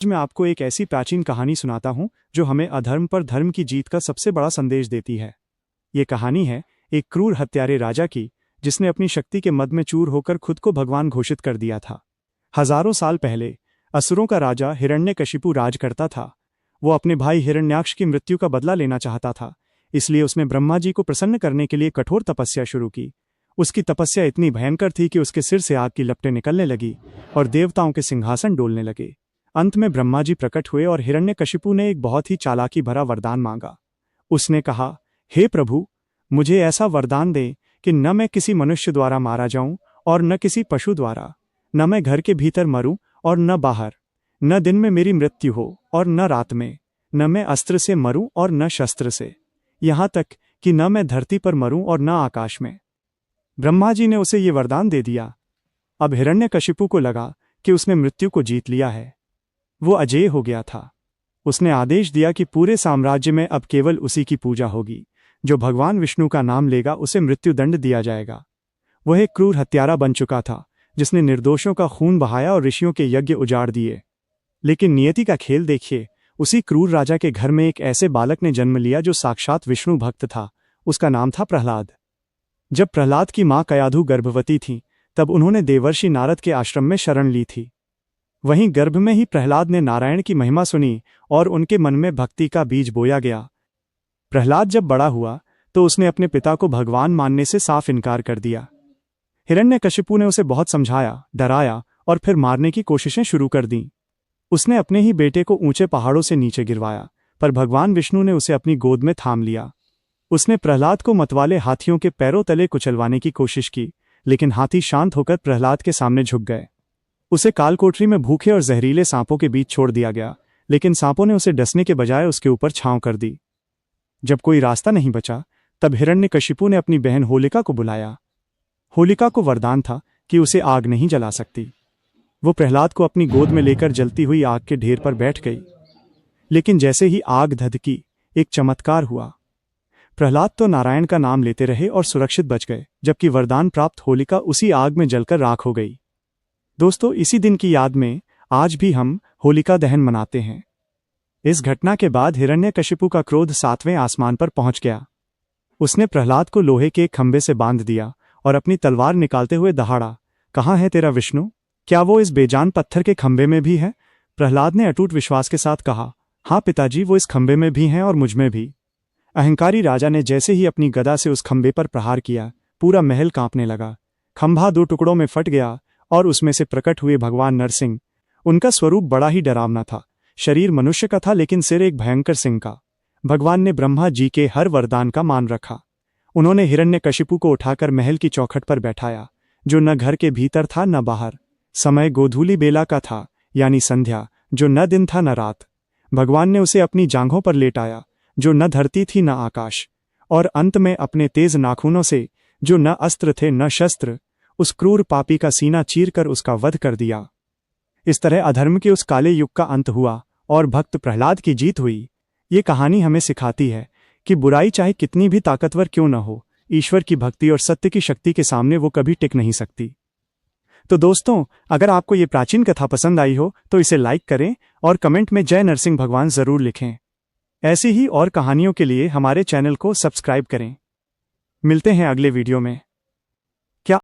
आज मैं आपको एक ऐसी प्राचीन कहानी सुनाता हूं जो हमें अधर्म पर धर्म की जीत का सबसे बड़ा संदेश देती है। ये कहानी है एक क्रूर हत्यारे राजा की, जिसने अपनी शक्ति के मद में चूर होकर खुद को भगवान घोषित कर दिया था। हजारों साल पहले असुरों का राजा हिरण्यकशिपु राज करता था। वो अपने भाई हिरण्याक्ष की मृत्यु का बदला लेना चाहता था, इसलिए उसने ब्रह्मा जी को प्रसन्न करने के लिए कठोर तपस्या शुरू की। उसकी तपस्या इतनी भयंकर थी कि उसके सिर से आग की लपटें निकलने लगी और देवताओं के सिंहासन डोलने लगे। अंत में ब्रह्मा जी प्रकट हुए और हिरण्यकशिपु ने एक बहुत ही चालाकी भरा वरदान मांगा। उसने कहा, हे प्रभु, मुझे ऐसा वरदान दे कि न मैं किसी मनुष्य द्वारा मारा जाऊं और न किसी पशु द्वारा, न मैं घर के भीतर मरूं और न बाहर, न दिन में मेरी मृत्यु हो और न रात में, न मैं अस्त्र से मरूं और न शस्त्र से, यहां तक कि न मैं धरती पर मरूं और न आकाश में। ब्रह्मा जी ने उसे ये वरदान दे दिया। अब हिरण्यकशिपु को लगा कि उसने मृत्यु को जीत लिया है। वो अजेय हो गया था। उसने आदेश दिया कि पूरे साम्राज्य में अब केवल उसी की पूजा होगी। जो भगवान विष्णु का नाम लेगा उसे मृत्युदंड दिया जाएगा। वह एक क्रूर हत्यारा बन चुका था, जिसने निर्दोषों का खून बहाया और ऋषियों के यज्ञ उजाड़ दिए। लेकिन नियति का खेल देखिए, उसी क्रूर राजा के घर में एक ऐसे बालक ने जन्म लिया जो साक्षात विष्णु भक्त था। उसका नाम था प्रहलाद। जब प्रहलाद की मां कयाधु गर्भवती थी, तब उन्होंने देवर्षि नारद के आश्रम में शरण ली थी। वहीं गर्भ में ही प्रहलाद ने नारायण की महिमा सुनी और उनके मन में भक्ति का बीज बोया गया। प्रहलाद जब बड़ा हुआ तो उसने अपने पिता को भगवान मानने से साफ इनकार कर दिया। हिरण्यकशिपु ने उसे बहुत समझाया, डराया और फिर मारने की कोशिशें शुरू कर दी। उसने अपने ही बेटे को ऊंचे पहाड़ों से नीचे गिरवाया, पर भगवान विष्णु ने उसे अपनी गोद में थाम लिया। उसने प्रहलाद को मतवाले हाथियों के पैरों तले कुचलवाने की कोशिश की, लेकिन हाथी शांत होकर प्रहलाद के सामने झुक गए। उसे कालकोठरी में भूखे और जहरीले सांपों के बीच छोड़ दिया गया, लेकिन सांपों ने उसे डसने के बजाय उसके ऊपर छांव कर दी। जब कोई रास्ता नहीं बचा, तब हिरण्यकशिपु ने अपनी बहन होलिका को बुलाया। होलिका को वरदान था कि उसे आग नहीं जला सकती। वो प्रहलाद को अपनी गोद में लेकर जलती हुई आग के ढेर पर बैठ गई। लेकिन जैसे ही आग धधकी, एक चमत्कार हुआ। प्रहलाद तो नारायण का नाम लेते रहे और सुरक्षित बच गए, जबकि वरदान प्राप्त होलिका उसी आग में जलकर राख हो गई। दोस्तों, इसी दिन की याद में आज भी हम होलिका दहन मनाते हैं। इस घटना के बाद हिरण्यकशिपु का क्रोध 7वें आसमान पर पहुंच गया। उसने प्रहलाद को लोहे के एक खंभे से बांध दिया और अपनी तलवार निकालते हुए दहाड़ा, कहाँ है तेरा विष्णु? क्या वो इस बेजान पत्थर के खंभे में भी है? प्रहलाद ने अटूट विश्वास के साथ कहा, हाँ पिताजी, वो इस खंभे में भी हैं और मुझ में भी। अहंकारी राजा ने जैसे ही अपनी गदा से उस खंभे पर प्रहार किया, पूरा महल कांपने लगा। खंभा 2 टुकड़ों में फट गया और उसमें से प्रकट हुए भगवान नरसिंह। उनका स्वरूप बड़ा ही डरावना था। शरीर मनुष्य का था, लेकिन सिर एक भयंकर सिंह का। भगवान ने ब्रह्मा जी के हर वरदान का मान रखा। उन्होंने हिरण्यकशिपु को उठाकर महल की चौखट पर बैठाया, जो न घर के भीतर था न बाहर। समय गोधूली बेला का था, यानी संध्या, जो न दिन था न रात। भगवान ने उसे अपनी जांघों पर लेटाया, जो न धरती थी न आकाश, और अंत में अपने तेज नाखूनों से, जो न अस्त्र थे न शस्त्र, उस क्रूर पापी का सीना चीरकर उसका वध कर दिया। इस तरह अधर्म के उस काले युग का अंत हुआ और भक्त प्रहलाद की जीत हुई। ये कहानी हमें सिखाती है कि बुराई चाहे कितनी भी ताकतवर क्यों न हो, ईश्वर की भक्ति और सत्य की शक्ति के सामने वो कभी टिक नहीं सकती। तो दोस्तों, अगर आपको ये प्राचीन कथा पसंद आई हो तो इसे लाइक करें और कमेंट में जय नरसिंह भगवान जरूर लिखें। ऐसी ही और कहानियों के लिए हमारे चैनल को सब्सक्राइब करें। मिलते हैं अगले वीडियो में।